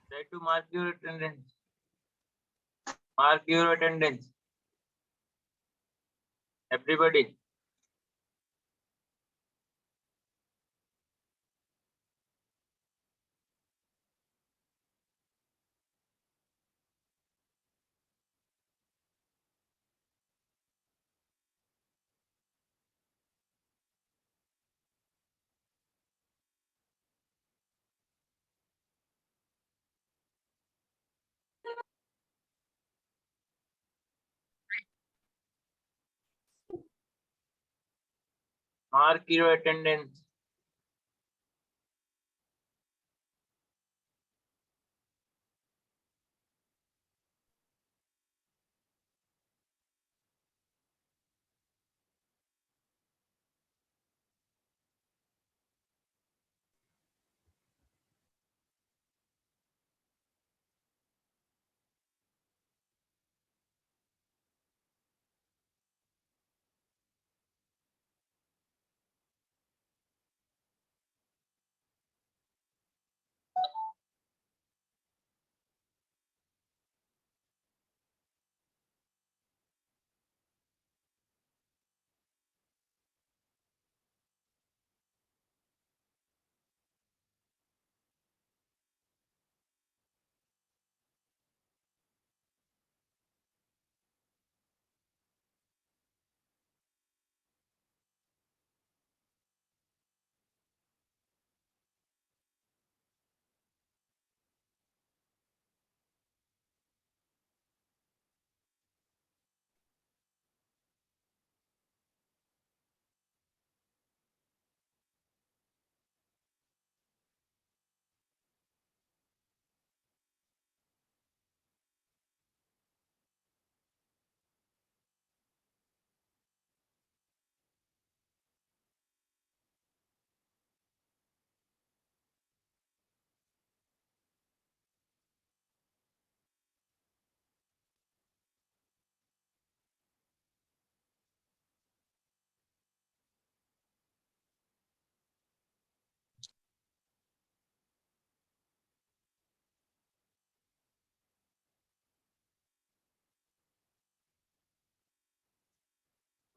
Try to mark your attendance. Mark your attendance. Everybody. Mark your attendance.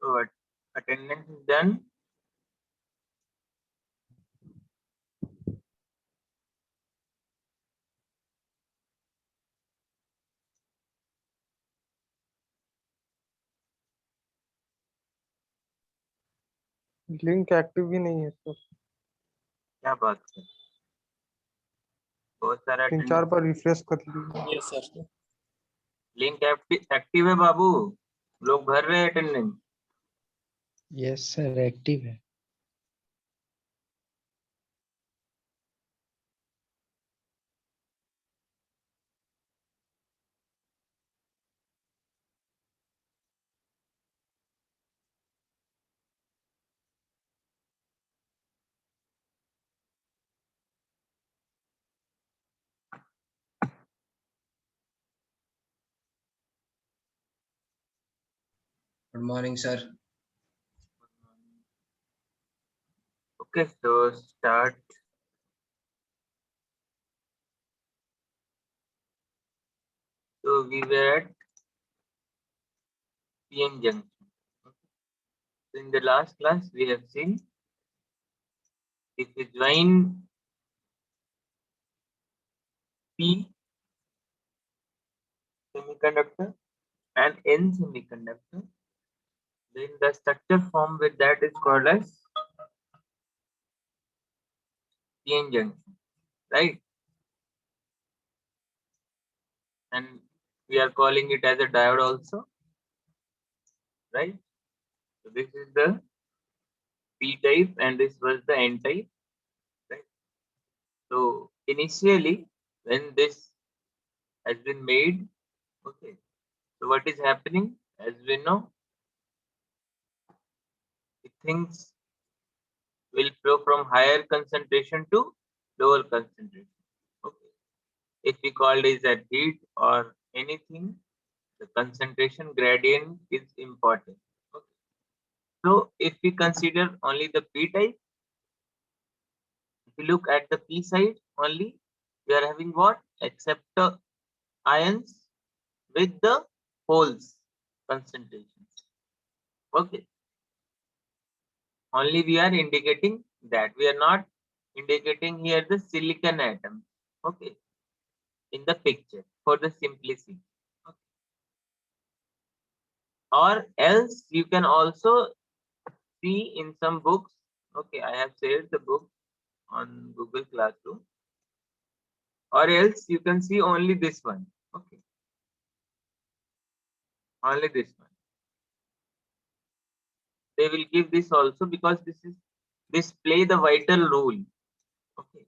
So attendance is done. Link active भी नहीं है sir. क्या बात है, बहुत सारा 3-4 बार रिफ्रेश कर लीजिए। Yes sir. लिंक एक्टिव है बाबू, लोग भर रहे हैं अटेंडेंस। यस सर, एक्टिव है। Good morning, sir. Okay, so start. So we were at PN junction. So in the last class, we have seen if we join P semiconductor and N semiconductor, then the structure formed with that is called as PN junction, right? And we are calling it as a diode also, right? So this is the P type and this was the N type, right? So initially when this has been made, okay, so what is happening, as we know, things will flow from higher concentration to lower concentration, okay. If we call this at heat or anything, the concentration gradient is important, okay. So if we consider only the P type, if you look at the P side only, we are having what? acceptor ions with the holes concentrations. Okay. Only we are indicating that. We are not indicating here the silicon atom. Okay. In the picture for the simplicity. Okay. Or else you can also see in some books. Okay, I have shared the book on Google Classroom. Or else you can see only this one. Okay. Only this one. They will give this also because this play the vital role. Okay.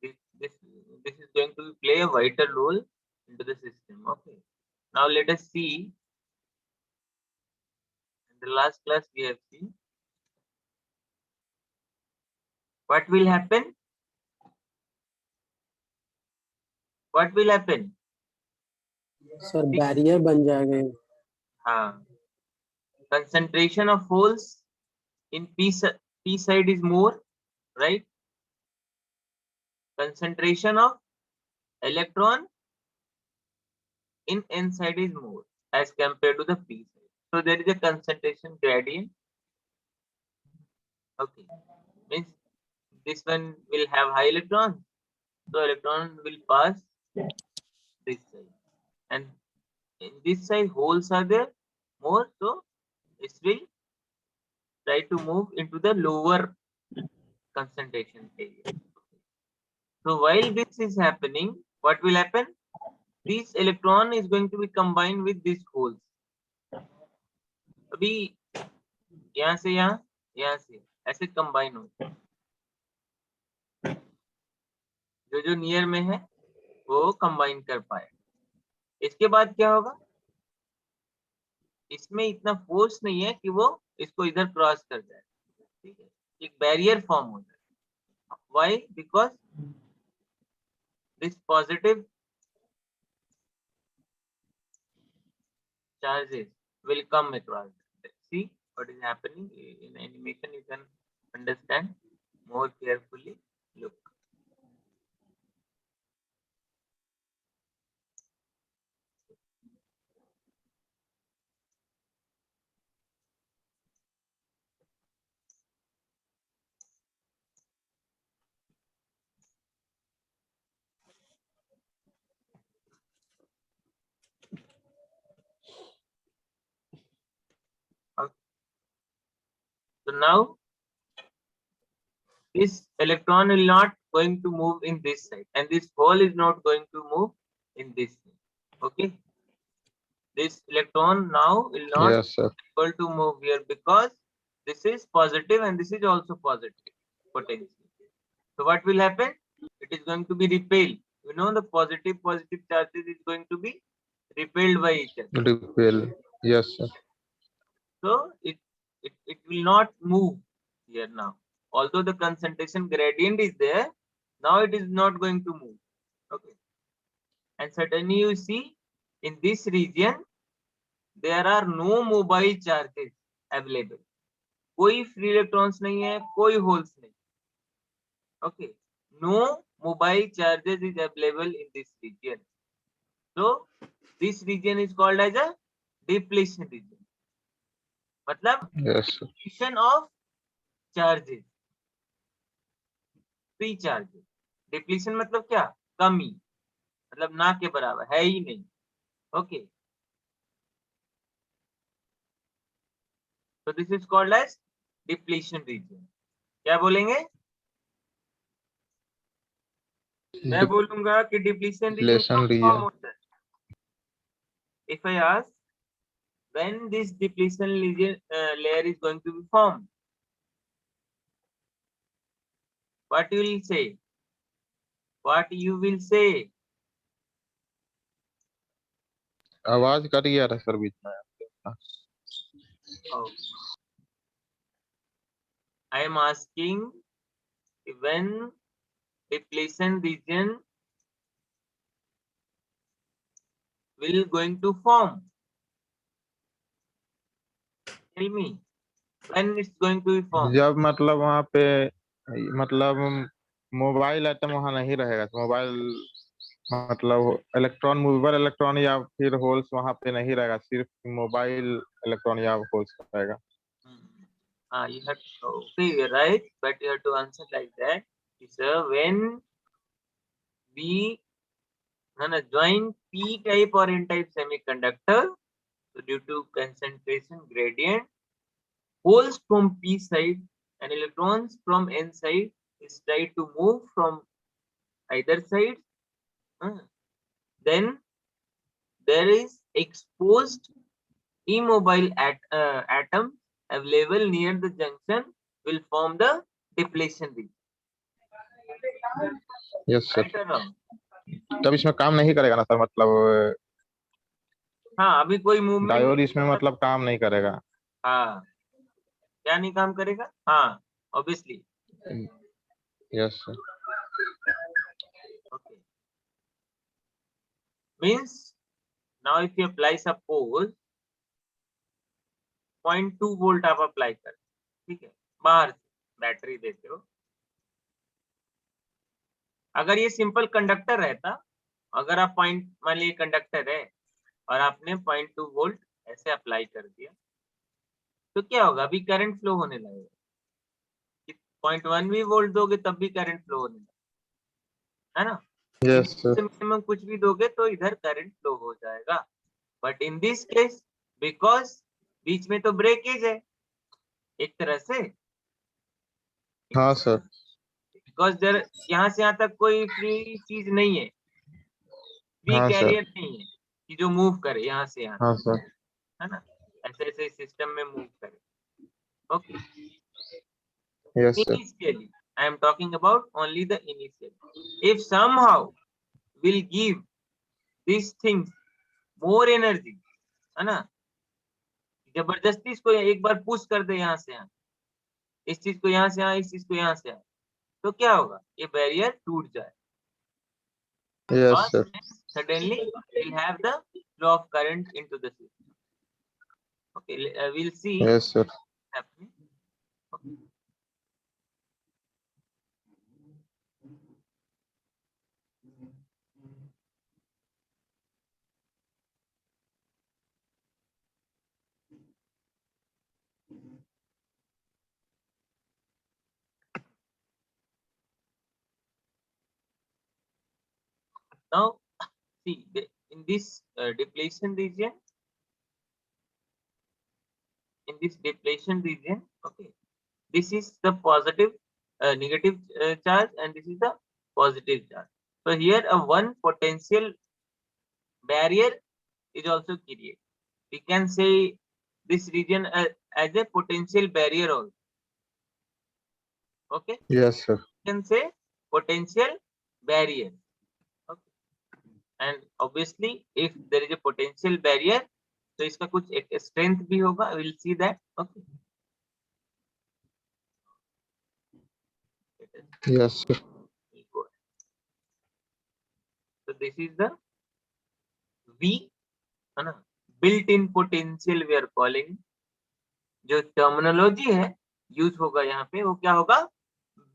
This is going to play a vital role into the system. Okay. Now let us see. In the last class we have seen what will happen. What will happen? Sir barrier बन जाएगा ये। हाँ. Concentration of holes in p side is more, right? Concentration of electron in n side is more as compared to the p side. So there is a concentration gradient. Okay, means this one will have high electrons, so electron will pass this side, and in this side holes are there more, so it will try to move into the lower concentration area. So while this is happening, what will happen? This electron is going to be combined with these holes. अभी यहाँ से यहाँ से ऐसे combine होते हैं. जो near में है वो कंबाइन कर पाए. इसके बाद क्या होगा? इसमें इतना फोर्स नहीं है कि वो इसको इधर क्रॉस कर जाए. ठीक है, एक बैरियर फॉर्म हो जाए. Why? Because this positive charges will come across. Let's see what is happening in animation. You can understand more carefully. Look. So now this electron will not going to move in this side, and this hole is not going to move in this side. Okay, this electron now will not Yes, sir. be able to move here because this is positive and this is also positive potential. So what will happen? It is going to be repelled. You know, the positive charges is going to be repelled by each other. Repel. Yes, sir. So it will not move here now. Although the concentration gradient is there, now it is not going to move. Okay. And certainly you see in this region there are no mobile charges available. कोई free electrons नहीं है, कोई holes नहीं. Okay. No mobile charges is available in this region. So this region is called as a depletion region. मतलब Yes, sir. depletion of charges, free charges. Depletion मतलब क्या? कमी, मतलब ना के बराबर है ही नहीं. Okay. So this is called as depletion region. क्या बोलेंगे? मैं बोलूंगा कि depletion region Depletion कब form region. होता है? If I ask when this depletion region layer is going to be formed, what you will say? What you will say? आवाज cut गया था सर बीच में. Oh. I am asking when depletion region will going to form. Tell me when it's going to be formed. जब मतलब वहाँ पे मतलब mobile item वहाँ नहीं रहेगा. मोबाइल मतलब इलेक्ट्रॉन, मूवेबल इलेक्ट्रॉन या फिर होल्स वहां पे नहीं रहेगा, सिर्फ मोबाइल इलेक्ट्रॉन या होल्स रहेगा। You have okay, you're right, but you have to answer like that. Sir, when we join p type or n type semiconductor, so due to concentration gradient, holes from p side and electrons from n side is try to move from either side. Then there is exposed immobile atom available near the junction will form the depletion region. Yes sir. Right or wrong? तब इसमें काम नहीं करेगा ना sir, मतलब हाँ, अभी कोई मूवमेंट डायोड इसमें मतलब काम नहीं करेगा। हाँ, क्या नहीं काम करेगा? हाँ, obviously. Yes sir. Okay. Means now if you apply suppose 0.2 volt आप अप्लाई कर, ठीक है, बाहर से बैटरी देते हो। अगर ये सिंपल कंडक्टर रहता, अगर आप पॉइंट, मान लीजिए कंडक्टर है और आपने 0.2 वोल्ट ऐसे अप्लाई कर दिया, तो क्या होगा? अभी करंट फ्लो होने लगेगा। 0.1 भी वोल्ट दोगे तब भी करंट फ्लो होने लगेगा, है ना? Yes sir. मिनिमम कुछ भी दोगे तो इधर करंट फ्लो हो जाएगा। But in this case because बीच में तो ब्रेकेज है एक तरह से। हाँ सर। बिकॉज देयर यहाँ से यहाँ तक कोई फ्री चीज नहीं है, फ्री हाँ सर। कैरियर नहीं है कि जो मूव करे यहाँ से यहाँ, हाँ सर। है ना? ऐसे ऐसे सिस्टम में मूव करे। Okay, yes sir. initially I am talking about only the initial. If somehow will give these things more energy, है ना, जबरदस्ती इसको एक बार पुश कर दे यहाँ से यहाँ, इस चीज को यहाँ से यहाँ, इस चीज को यहाँ से यहाँ, तो क्या होगा? ये बैरियर टूट जाए yes sir. suddenly we'll have the flow of current into the system. Okay, we'll see yes sir. happening. Okay. Now see in this depletion region, okay, this is the positive negative charge and this is the positive charge. So here a one potential barrier is also created. We can say this region as a potential barrier also. Okay, yes sir. we can say potential barrier. Okay, and obviously if there is a potential barrier, तो इसका कुछ एक strength भी होगा. We will see that. Okay. Yes sir. So this is the V, है ना, built in potential we are calling. जो terminology है यूज होगा यहाँ पे वो क्या होगा?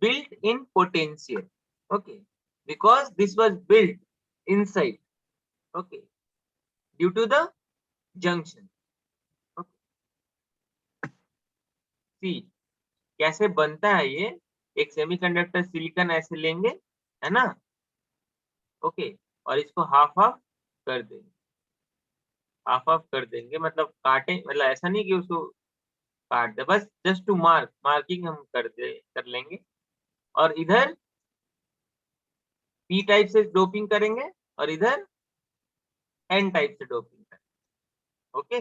built in potential. Okay, because this was built inside. Okay, due to the junction. Okay, see कैसे बनता है ये? एक सेमीकंडक्टर सिलिकॉन ऐसे लेंगे, है ना? ओके, और इसको हाफ हाफ कर देंगे, हाफ हाफ कर देंगे, मतलब काटें, मतलब ऐसा नहीं कि उसको काट दे, बस जस्ट टू मार्किंग हम कर लेंगे। और इधर पी टाइप से डोपिंग करेंगे और इधर एन टाइप से डोपिंग करेंगे। ओके,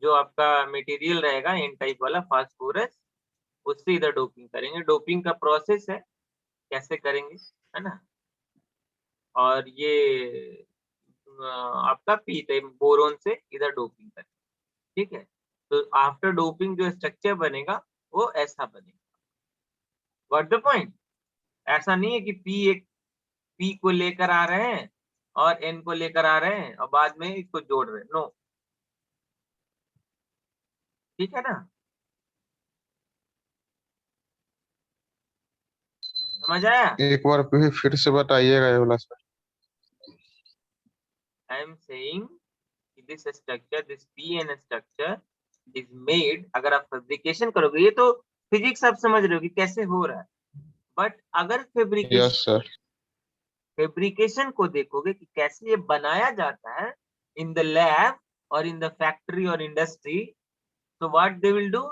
जो आपका मटेरियल रहेगा एन टाइप वाला फास्फोरस, उससे इधर डोपिंग करेंगे। डोपिंग का प्रोसेस है, कैसे करेंगे, है ना? और ये आपका पी टाइप बोरोन से इधर डोपिंग करेंगे, ठीक है? तो आफ्टर डोपिंग जो स्ट्रक्चर बनेगा वो ऐसा बनेगा। Got the point? ऐसा नहीं है कि पी को लेकर आ रहे हैं और एन को लेकर आ रहे हैं और बाद में इसको जोड़ रहे हैं, नो। ठीक है ना? समझ आया? एक बार फिर से बताइएगा ये वाला sir. I am saying this structure, this PN structure is made, अगर आप फैब्रिकेशन करोगे, ये तो फिजिक्स आप समझ रहे हो कि कैसे हो रहा है, बट अगर Yes, sir. फैब्रिकेशन को देखोगे कि कैसे ये बनाया जाता है इन द लैब और इन द फैक्ट्री और industry, so what they will do,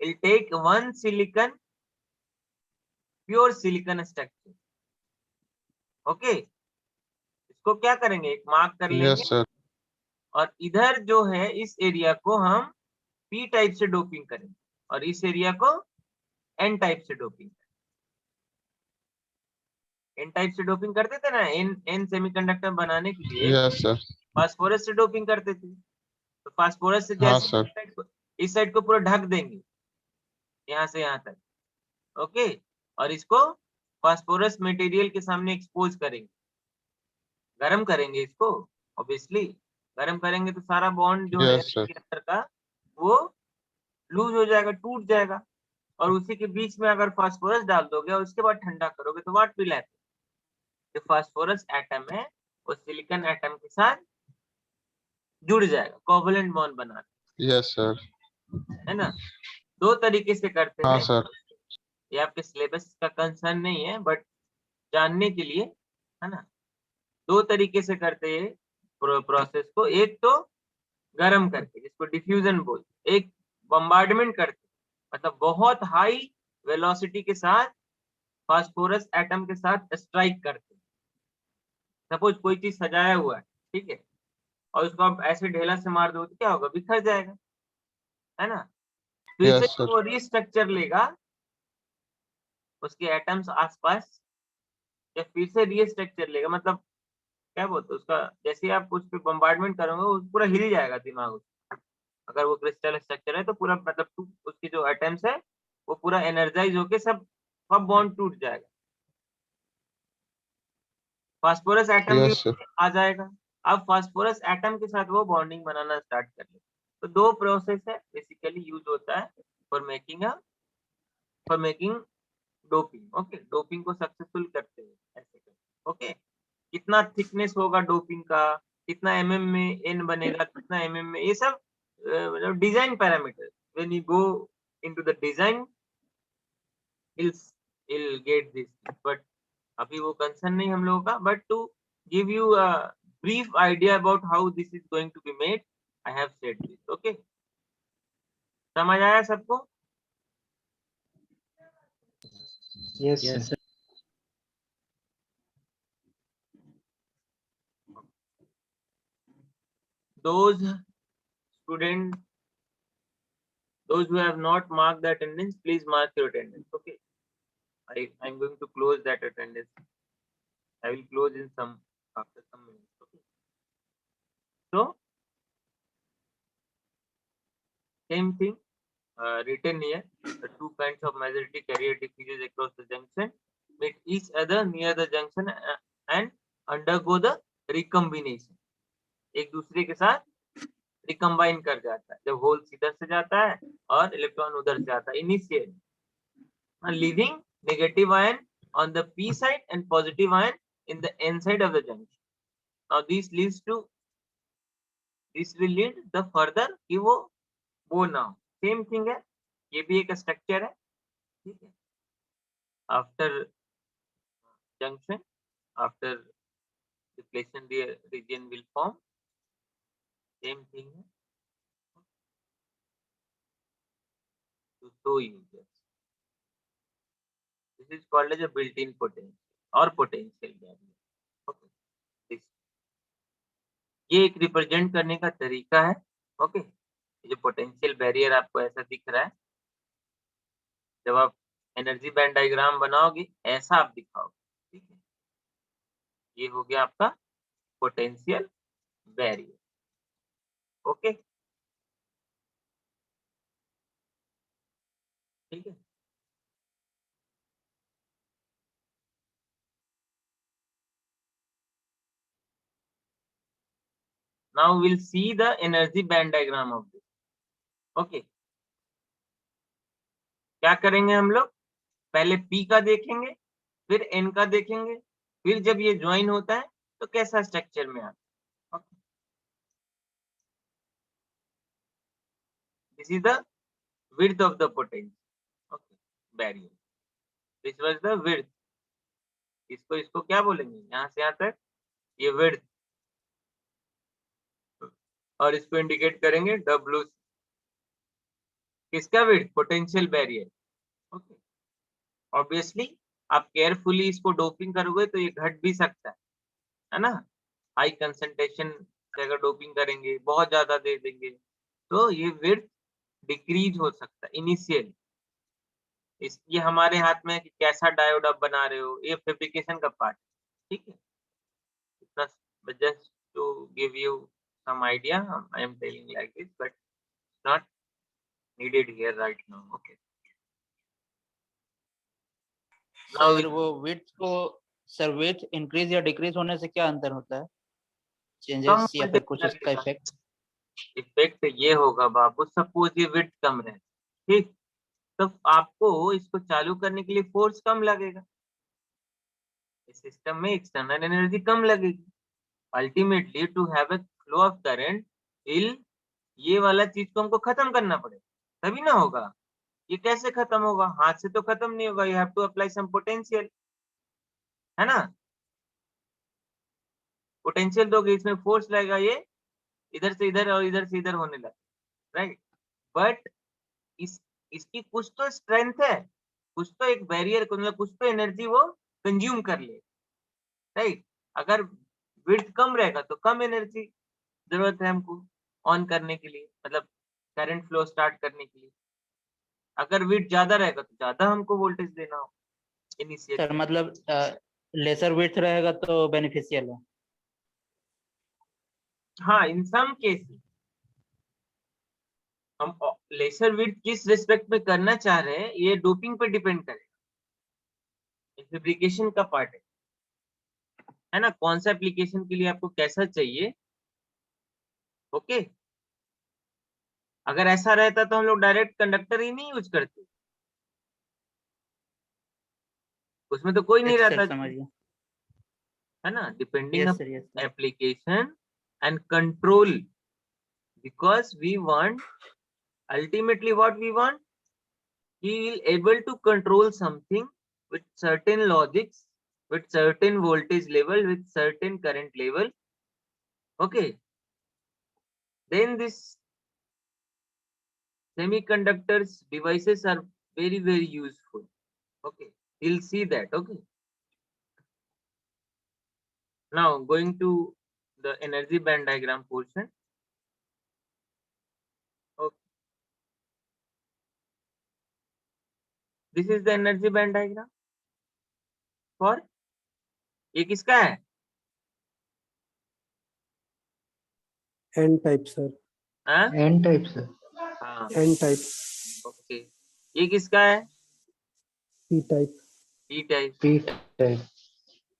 will take one silicon, pure silicon structure, okay, इसको क्या करेंगे, एक मार्क कर लेंगे, Yes, sir. और इधर जो है इस एरिया को हम पी टाइप से डोपिंग करेंगे और इस एरिया को एन टाइप से डोपिंग करेंगे। एन टाइप से डोपिंग करते थे ना, एन सेमीकंडक्टर बनाने के लिए Yes, sir. फास्फोरस से डोपिंग करते थे, तो फास्फोरस से हाँ, जैसे सर। इस साइड को पूरा ढक देंगे यहाँ से यहाँ तक, ओके, और इसको फास्फोरस मटेरियल के सामने एक्सपोज करेंगे, गरम करेंगे इसको, ऑब्वियसली गरम करेंगे तो सारा बॉन्ड जो है Yes, sir. इसके अंदर का वो लूज हो जाएगा, टूट जाएगा, और उसी के बीच में अगर फास्फोरस डाल दोगे और उसके बाद ठंडा करोगे तो व्हाट विल हैपन, जो फास्फोरस एटम है वो सिलिकॉन एटम के साथ जुड़ जाएगा, कोवलेंट बॉन्ड बना, Yes, sir. है ना। दो तरीके से करते हाँ, हैं, सर। ये आपके सिलेबस का कंसर्न नहीं है, बट जानने के लिए, है ना, दो तरीके से करते हैं प्रोसेस को, एक तो गरम करके जिसको डिफ्यूजन बोलते, एक बम्बार्डमेंट करते, मतलब बहुत हाई वेलोसिटी के साथ फास्फोरस एटम के साथ स्ट्राइक करते। सपोज कोई चीज सजाया हुआ है, ठीक है, और उसको आप ऐसे ढेला से मार दो तो क्या होगा, बिखर जाएगा, है ना। फिर से Yes, sir. वो रीस्ट्रक्चर लेगा उसके एटम्स आसपास, या फिर से रीस्ट्रक्चर लेगा, मतलब क्या बोलते हैं उसका, जैसे आप उस पर बम्बार्डमेंट करोगे वो पूरा हिल जाएगा दिमाग उसका। अगर वो क्रिस्टल स्ट्रक्चर है तो पूरा मतलब उसकी जो एटम्स है वो पूरा एनर्जाइज होके सब सब बॉन्ड टूट जाएगा, फास्फोरस एटम भी Yes, sir. आ जाएगा। अब फास्फोरस एटम के साथ वो बॉन्डिंग बनाना स्टार्ट कर ले। तो दो प्रोसेस है बेसिकली यूज होता है for making doping, okay, doping को सक्सेसफुल करते हैं ऐसे करके, ओके। कितना थिकनेस होगा डोपिंग का, कितना एमएम में एन बनेगा, कितना एमएम में, ये सब मतलब design parameter, when you go into the design you'll get this, but अभी वो कंसर्न नहीं हम लोगों का, but to give you a brief idea about how this is going to be made, I have said this, okay. समझ आया सबको? Yes, Yes, sir. Those students, those who have not marked the attendance, please mark your attendance, okay. I'm going to close that attendance. I will close in some after some minutes, okay. So same thing written here, the two kinds of majority carrier diffuses across the junction, meet each other near the junction and undergo the recombination, एक दूसरे के साथ recombine कर जाता है जब holes इधर से जाता है और इलेक्ट्रॉन उधर से आता है initial, leaving negative ion on the p side and positive ion in the n side of the junction. Now this will lead the further कि वो ना हो, सेम थिंग है, ये भी एक स्ट्रक्चर है, ठीक है। After junction, after depletion region will form, same thing है, to show you this. This is called as a built-in potential or potential barrier. Okay. This. ये एक रिप्रेजेंट करने का तरीका है, ओके। जो पोटेंशियल बैरियर आपको ऐसा दिख रहा है, जब आप एनर्जी बैंड डायग्राम बनाओगे ऐसा आप दिखाओगे, ठीक है। ये हो गया आपका पोटेंशियल बैरियर, ओके, ठीक है। Now we'll see the energy band diagram of this, okay. क्या करेंगे हम लोग, पहले P का देखेंगे, फिर N का देखेंगे, फिर जब ये ज्वाइन होता है तो कैसा स्ट्रक्चर में आता है, okay? This is the width of the potential. Okay, barrier. This was the width. इसको क्या बोलेंगे, यहाँ से यहाँ तक ये width, और इसको इंडिकेट करेंगे W। किसका width? Potential barrier. Okay, obviously आप केयरफुली इसको डोपिंग करोगे तो ये घट भी सकता है ना। हाई कंसंट्रेशन से अगर डोपिंग करेंगे, बहुत ज्यादा दे देंगे, तो ये विड्थ डिक्रीज हो सकता है इनिशियली। ये हमारे हाथ में है कि कैसा डायोड आप बना रहे हो, ये फैब्रिकेशन का पार्ट, ठीक है। इतना just to give you some idea, I am telling like this, but not needed here right now. Okay, sir वो विड्थ को, सर विड्थ इंक्रीज या डिक्रीज होने से क्या अंतर होता है, चेंजेस या फिर कुछ उसका इफेक्ट? इफेक्ट ये होगा बाबू, सपोज ये विड्थ कम रहे, ठीक, तो आपको इसको चालू करने के लिए फोर्स कम लगेगा, इस सिस्टम में एक्सटर्नल एनर्जी कम लगेगी। Ultimately to have a flow of current, ये वाला चीज को हमको खत्म करना पड़ेगा, तभी ना होगा। ये कैसे खत्म होगा? हाथ से तो खत्म नहीं होगा, you have to apply some potential, है ना। पोटेंशियल दोगे, इसमें फोर्स लगेगा, ये इधर से इधर और इधर से इधर होने लगा, राइट। बट इसकी कुछ तो स्ट्रेंथ है, कुछ तो एक बैरियर, मतलब कुछ तो एनर्जी वो कंज्यूम कर ले, राइट। अगर विड्थ कम रहेगा तो कम एनर्जी जरूरत है हमको ऑन करने के लिए, मतलब करंट फ्लो स्टार्ट करने के लिए। अगर विड्थ ज्यादा रहेगा तो ज्यादा हमको वोल्टेज देना हो इनिशियली। सर मतलब लेसर विड्थ रहेगा तो बेनिफिशियल है? हाँ, इन सम केसेस हम लेसर विड्थ किस रिस्पेक्ट में करना चाह रहे हैं, ये डोपिंग पे डिपेंड करेगा, फैब्रिकेशन का पार्ट है ना। कौन सा एप्लीकेशन के लिए आपको कैसा चाहिए, ओके। अगर ऐसा रहता तो हम लोग डायरेक्ट कंडक्टर ही नहीं यूज करते, उसमें तो कोई नहीं रहता, समझ गया। है ना। Depending yes on sir, yes sir. Application and control, because we want, ultimately what we want, he will able to control something with certain logics, with certain voltage level, with certain current level, okay. Then this semiconductors devices are very very useful, okay. We'll see that, okay. Now going to the energy band diagram portion. Okay, this is the energy band diagram for, ये किसका है? N type sir, हाँ N type sir. हाँ, N type, okay. ये किसका है? P type, P type. P type.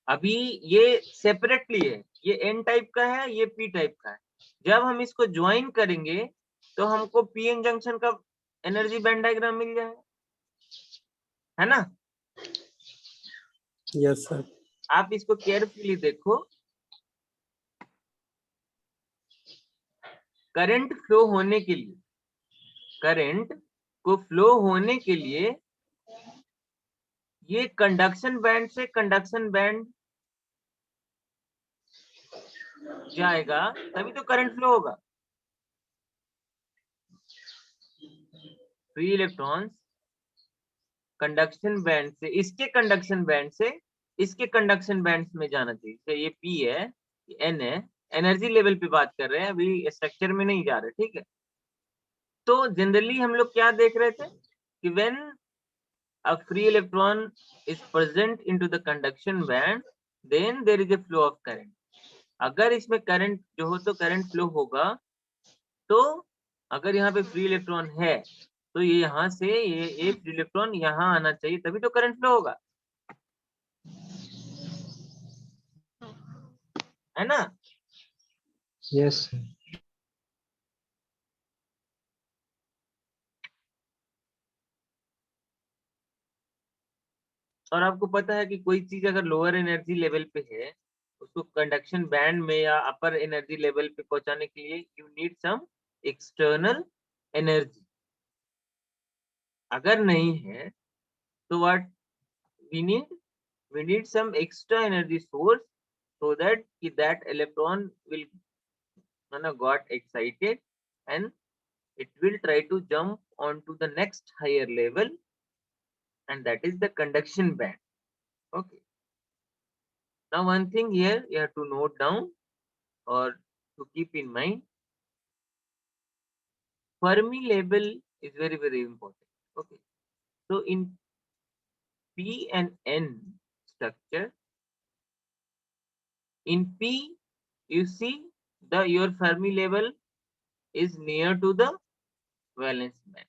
अभी ये सेपरेटली है, ये एन टाइप का है, ये पी टाइप का है। जब हम इसको ज्वाइन करेंगे तो हमको पीएन जंक्शन का एनर्जी बैंड डायग्राम मिल जाएगा, है ना। Yes sir. आप इसको केयरफुली देखो, करंट फ्लो होने के लिए, करंट को फ्लो होने के लिए ये कंडक्शन बैंड से कंडक्शन बैंड जाएगा, तभी तो करंट फ्लो होगा। फ्री इलेक्ट्रॉन्स कंडक्शन बैंड से, इसके कंडक्शन बैंड से इसके कंडक्शन बैंड में जाना चाहिए। तो ये पी है, ये एन है, एनर्जी लेवल पे बात कर रहे हैं, अभी स्ट्रक्चर में नहीं जा रहे, ठीक है। तो जनरली हम लोग क्या देख रहे थे कि when a free electron is present into the conduction band, then there is a flow of current. अगर इसमें करंट जो हो तो करंट फ्लो होगा। तो अगर यहाँ पे फ्री इलेक्ट्रॉन है तो ये यहाँ से ये फ्री इलेक्ट्रॉन यहाँ आना चाहिए, तभी तो करंट फ्लो होगा, है ना। Yes sir. और आपको पता है कि कोई चीज अगर लोअर एनर्जी लेवल पे है, उसको कंडक्शन बैंड में या अपर एनर्जी लेवल पे पहुंचाने के लिए you need some external energy, अगर नहीं है तो what we need some extra energy source so that electron will got excited and it will try to jump onto the next higher level, and that is the conduction band. Okay, now one thing here you have to note down or to keep in mind, Fermi level is very, very important. Okay, so in P and N structure, in P you see your Fermi level is near to the valence band,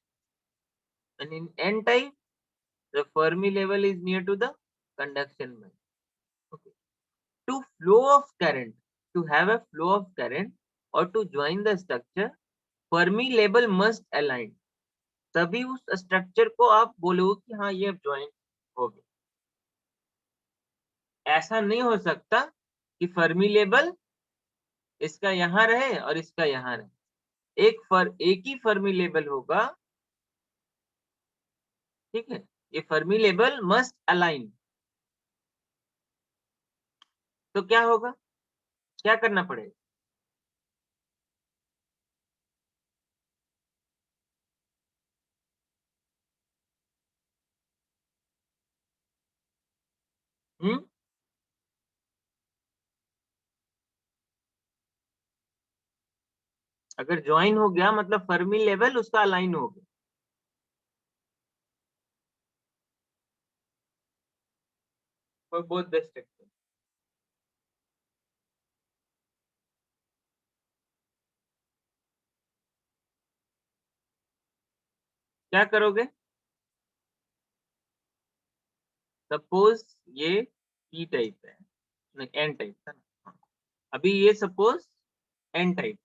and in N type the Fermi level is near to the conduction band. Okay, to have a flow of current or to join the structure, Fermi level must align. तभी उस structure को आप बोलोगे कि हाँ ये join हो गया। ऐसा नहीं हो सकता कि फर्मी लेवल इसका यहाँ रहे और इसका यहाँ रहे। एक ही फर्मी लेवल होगा, ठीक है। ये फर्मी लेवल मस्ट अलाइन। तो क्या होगा, क्या करना पड़ेगा? अगर ज्वाइन हो गया मतलब फर्मी लेवल उसका अलाइन हो गया। For both the structure, क्या करोगे? सपोज ये P टाइप है, नहीं N टाइप था ना, अभी ये suppose N type,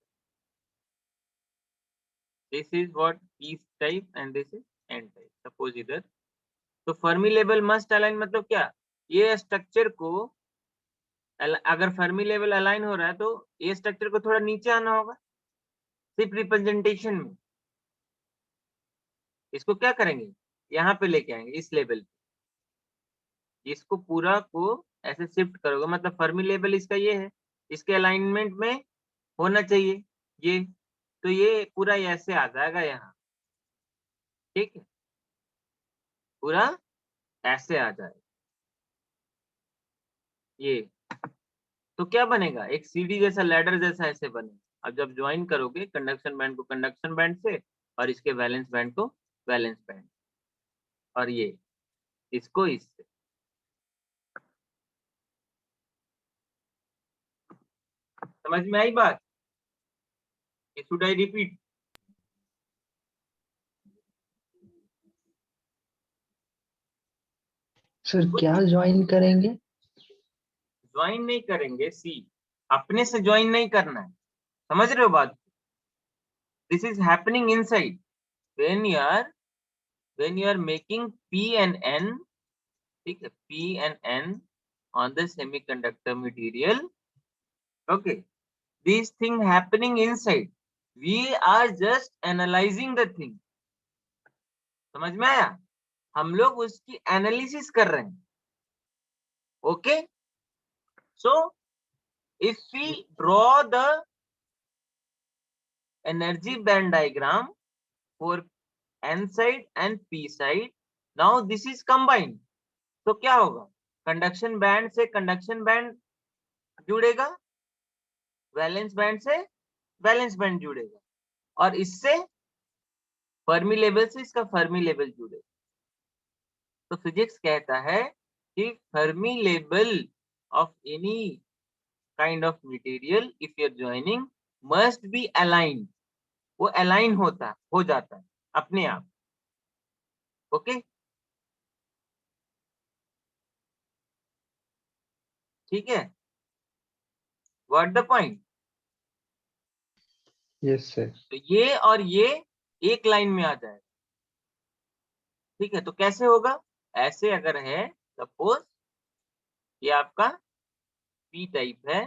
this is what P type and this is N type suppose इधर। तो फर्मी लेवल मस्ट अलाइन मतलब क्या, ये स्ट्रक्चर को अगर फर्मी लेवल अलाइन हो रहा है तो ये स्ट्रक्चर को थोड़ा नीचे आना होगा सिर्फ रिप्रेजेंटेशन में। इसको क्या करेंगे, यहाँ पे लेके आएंगे इस लेवल पे, इसको पूरा को ऐसे शिफ्ट करोगे मतलब फर्मी लेवल इसका ये है, इसके अलाइनमेंट में होना चाहिए ये, तो ये पूरा ऐसे आ जाएगा यहाँ, ठीक है, पूरा ऐसे आ जाएगा ये। तो क्या बनेगा, एक सीढ़ी जैसा लैडर जैसा ऐसे बनेगा। अब जब ज्वाइन करोगे कंडक्शन बैंड को कंडक्शन बैंड से और इसके वैलेंस बैंड को वैलेंस बैंड, और ये इसको इससे, समझ में आई बात? Should I repeat? सर क्या ज्वाइन करेंगे? ज्वाइन नहीं करेंगे, सी अपने से ज्वाइन नहीं करना है, समझ रहे हो बात? This is happening inside when you are making P and N, ठीक है, P and N on the semiconductor material. Okay, this thing happening inside, we are just analyzing the thing. समझ में आया? हम लोग उसकी एनालिसिस कर रहे हैं। Okay, so if we draw the energy band diagram for N side and P side, now this is combined, तो क्या होगा, कंडक्शन बैंड से कंडक्शन बैंड जुड़ेगा, वैलेंस बैंड से वैलेंस बैंड जुड़ेगा, और इससे फर्मी लेवल से इसका फर्मी लेवल जुड़ेगा। तो फिजिक्स कहता है कि Fermi level of any kind of material if you are joining must be align, वो अलाइन हो जाता है अपने आप। ओके, ठीक है, what the point? Yes sir. तो ये और ये एक लाइन में आ जाए, ठीक है। तो कैसे होगा, ऐसे अगर है सपोज ये आपका P टाइप है,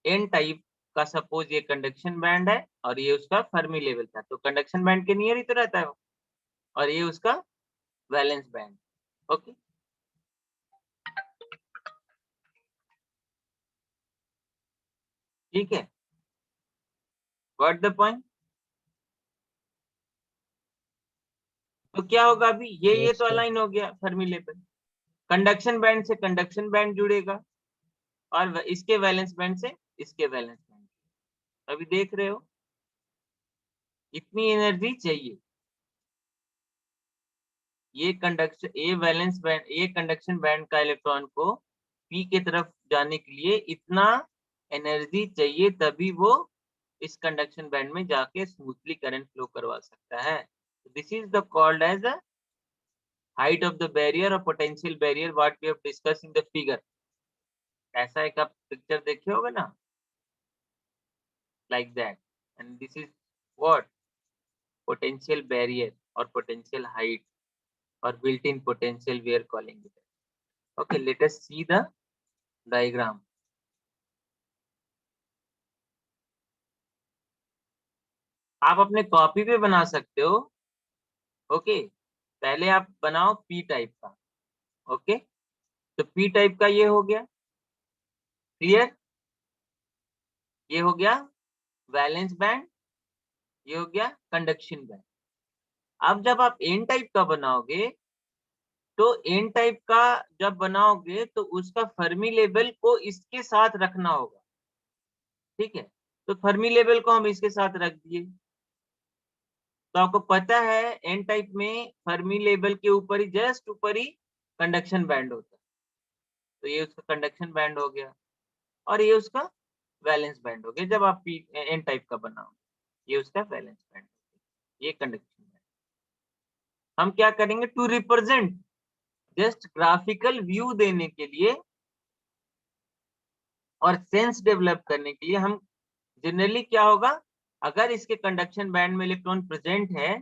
N टाइप का सपोज ये कंडक्शन बैंड है और ये उसका फर्मी लेवल था, तो कंडक्शन बैंड के नियर ही तो रहता है वो, और ये उसका वैलेंस बैंड। ओके, ठीक है, गॉट द पॉइंट। तो क्या होगा अभी, ये Yes, तो sir. अलाइन हो गया फर्मी लेवल, कंडक्शन बैंड से कंडक्शन बैंड जुड़ेगा और इसके वैलेंस बैंड से इसके वैलेंस बैंड। अभी देख रहे हो इतनी एनर्जी चाहिए, ये वैलेंस बैंड, ये कंडक्शन बैंड का इलेक्ट्रॉन को पी के तरफ जाने के लिए इतना एनर्जी चाहिए, तभी वो इस कंडक्शन बैंड में जाके स्मूथली करंट फ्लो करवा सकता है। This is the called as a height of the barrier or potential barrier, what we have discussed in the figure। ऐसा एक आप पिक्चर देखे होगा ना, like that, and this is what potential barrier or potential height or built-in potential we are calling it। Okay, let us see the diagram। आप अपने copy पे बना सकते हो। ओके, पहले आप बनाओ पी टाइप का। ओके, तो पी टाइप का ये हो गया, क्लियर, ये हो गया वैलेंस बैंड, ये हो गया कंडक्शन बैंड। अब जब आप एन टाइप का बनाओगे, तो एन टाइप का जब बनाओगे तो उसका फर्मी लेवल को इसके साथ रखना होगा। ठीक है, तो फर्मी लेवल को हम इसके साथ रख दिए, तो आपको पता है एन टाइप में फर्मी लेवल के ऊपर ही, जस्ट ऊपर ही कंडक्शन बैंड होता है, तो ये उसका कंडक्शन बैंड हो गया और ये उसका वैलेंस बैंड हो गया। जब आप एन टाइप का बनाओगे, ये उसका वैलेंस बैंड, ये कंडक्शन बैंड। हम क्या करेंगे, to represent, just graphical view देने के लिए और सेंस डेवलप करने के लिए, हम जनरली क्या होगा, अगर इसके कंडक्शन बैंड में इलेक्ट्रॉन प्रेजेंट है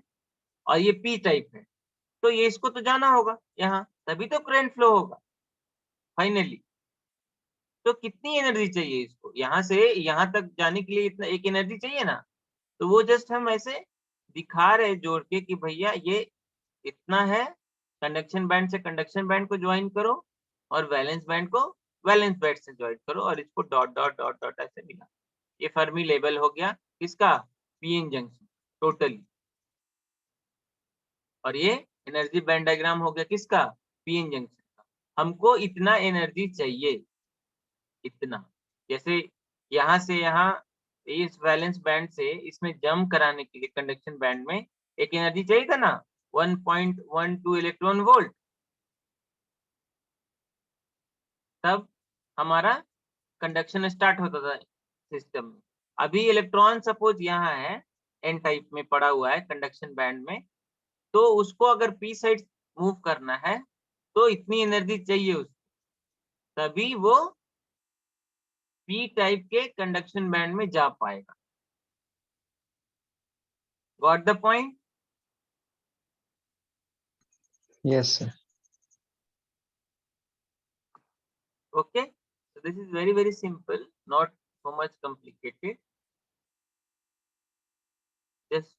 और ये पी टाइप है, तो ये इसको तो जाना होगा यहाँ, तभी तो करंट फ्लो होगा फाइनली। तो कितनी एनर्जी चाहिए इसको, यहाँ से यहाँ तक जाने के लिए इतना एक एनर्जी चाहिए ना, तो वो जस्ट हम ऐसे दिखा रहे जोड़ के कि भैया ये इतना है, कंडक्शन बैंड से कंडक्शन बैंड को ज्वाइन करो और वैलेंस बैंड को वैलेंस बैंड से ज्वाइन करो और इसको डॉट डॉट डॉट डॉट ऐसे मिला। ये फर्मी लेवल हो गया किसका, पीएन जंक्शन टोटली, और ये एनर्जी बैंड डायग्राम हो गया किसका, पीएन जंक्शन का। हमको इतना एनर्जी चाहिए, इतना, जैसे यहाँ से यहाँ इस वैलेंस बैंड से इसमें जंप कराने के लिए कंडक्शन बैंड में एक एनर्जी चाहिए था ना, 1.12 इलेक्ट्रॉन वोल्ट, तब हमारा कंडक्शन स्टार्ट होता था सिस्टम में। अभी इलेक्ट्रॉन सपोज यहाँ है, एन टाइप में पड़ा हुआ है कंडक्शन बैंड में, तो उसको अगर पी साइड मूव करना है तो इतनी एनर्जी चाहिए उसको, तभी वो पी टाइप के कंडक्शन बैंड में जा पाएगा। Got the point? Yes, sir. Okay, so this is very very simple, not so much complicated, just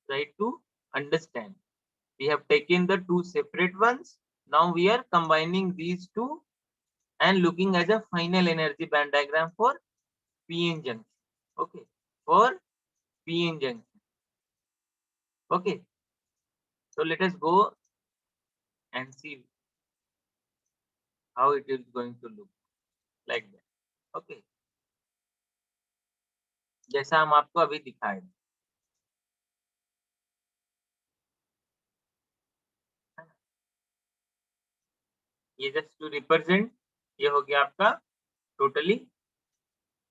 try to understand. We have taken the two separate ones, now we are combining these two and looking at a final energy band diagram for p-n junction. Okay, for p-n junction. Okay, so let us go and see how it is going to look like that. Okay, जैसा हम आपको अभी दिखाए, ये just to represent, ये हो गया आपका टोटली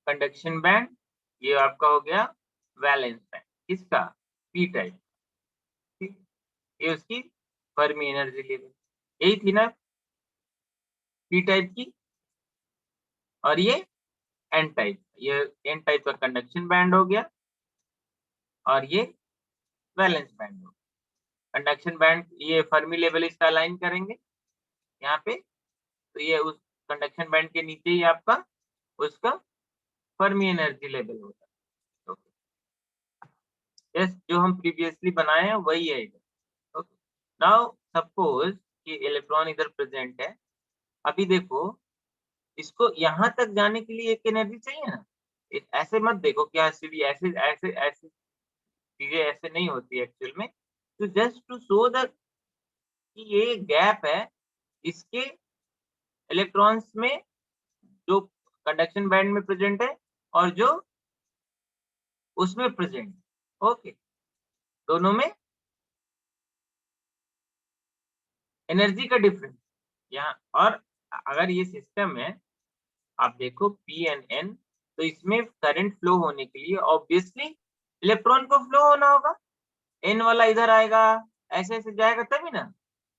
कंडक्शन बैंड, ये आपका हो गया वैलेंस बैंड, किसका, पी टाइप। ठीक, ये उसकी फर्मी एनर्जी लेवल, यही थी ना पी टाइप की, और ये एन टाइप, ये एन टाइप का कंडक्शन बैंड हो गया और ये वैलेंस बैंड हो गया। कंडक्शन बैंड, ये फर्मी लेवल इसका अलाइन करेंगे यहाँ पे, तो ये उस कंडक्शन बैंड के नीचे ही आपका उसका फर्मी एनर्जी लेवल होता है। ओके, यस, जो हम प्रीवियसली बनाए हैं वही है इधर। ओके, नाउ सपोज कि इलेक्ट्रॉन इधर प्रेजेंट है, अभी देखो इसको यहाँ तक जाने के लिए एक एनर्जी चाहिए ना, ऐसे मत देखो क्या सीढ़ी ऐसे ऐसे ऐसे चीजें ऐसे नहीं होती एक्चुअल में, तो जस्ट टू शो द कि ये गैप है इसके इलेक्ट्रॉन्स में जो कंडक्शन बैंड में प्रेजेंट है और जो उसमें प्रेजेंट, ओके, दोनों में एनर्जी का डिफरेंस यहाँ। और अगर ये सिस्टम है, आप देखो पी एंड एन, तो इसमें करंट फ्लो होने के लिए ऑब्वियसली इलेक्ट्रॉन को फ्लो होना होगा, एन वाला इधर आएगा, ऐसे ऐसे जाएगा तभी ना,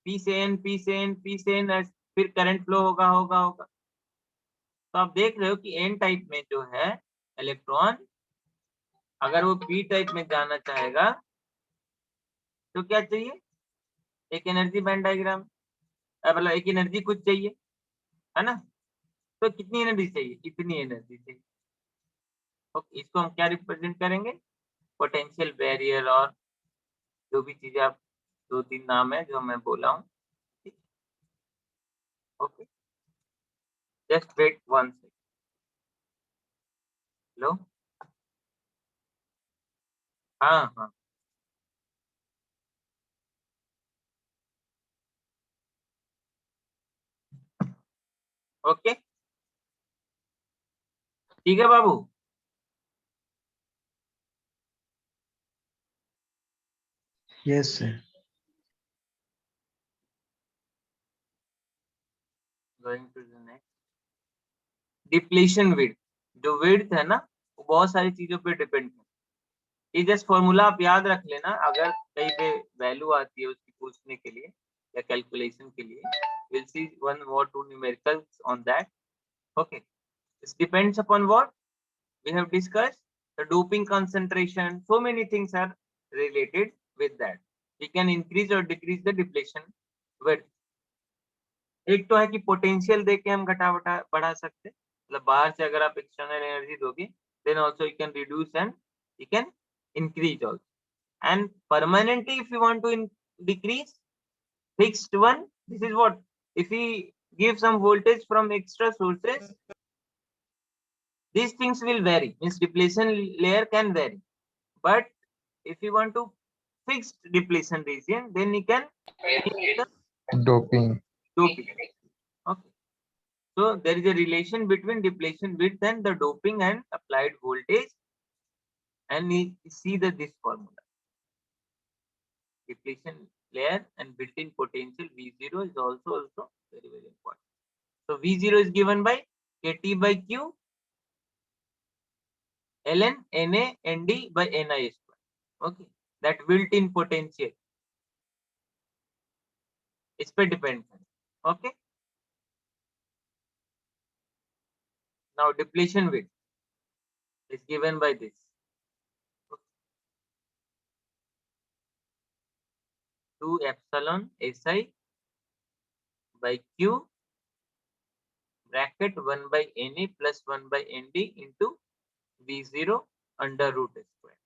पी से एन, पी से एन, पी से एन, फिर करंट फ्लो होगा होगा होगा। तो आप देख रहे हो कि एन टाइप में जो है इलेक्ट्रॉन, अगर वो पी टाइप में जाना चाहेगा तो क्या चाहिए, एक एनर्जी बैंड डायग्राम, मतलब एक एनर्जी कुछ चाहिए, है ना। तो कितनी एनर्जी चाहिए, इतनी एनर्जी चाहिए। ओके, इसको हम क्या रिप्रेजेंट करेंगे, पोटेंशियल बैरियर, और जो भी चीजें आप, 2-3 नाम है जो मैं बोला हूँ। Okay, just wait 1 second. Hello, हाँ हाँ, ओके, ठीक है बाबू। Yes, sir. Going to the next, depletion width. जो विड्थ है ना, वो बहुत सारी चीजों पे डिपेंड है। ये जस्ट फॉर्मूला आप याद रख लेना, अगर कहीं पे वैल्यू आती है उसकी पूछने के लिए या कैलकुलेशन के लिए, will see 1 or 2 numericals on that. Okay, this depends upon what we have discussed, the doping concentration, so many things are related with that. We can increase or decrease the depletion width. एक तो है कि potential देके हम घटा बढ़ा सकते, मतलब बाहर से अगर आप एक्सटर्नल एनर्जी दोगे, then also you can reduce and you can increase also. And permanently if you want to decrease fixed one, this is what, if we give some voltage from extra sources, these things will vary, means depletion layer can vary. But if you want to fix depletion region, then you can use the Doping. doping. Okay, so there is a relation between depletion width and the doping and applied voltage, and we see the this formula, depletion layer and built-in potential V0 is also very very important. So V0 is given by KT by Q ln Na Nd by Ni square. Okay, that built-in potential इस पे depend है। Okay, now depletion width is given by this, 2 epsilon Si by Q bracket 1 by Na plus 1 by Nd into V0 under root square.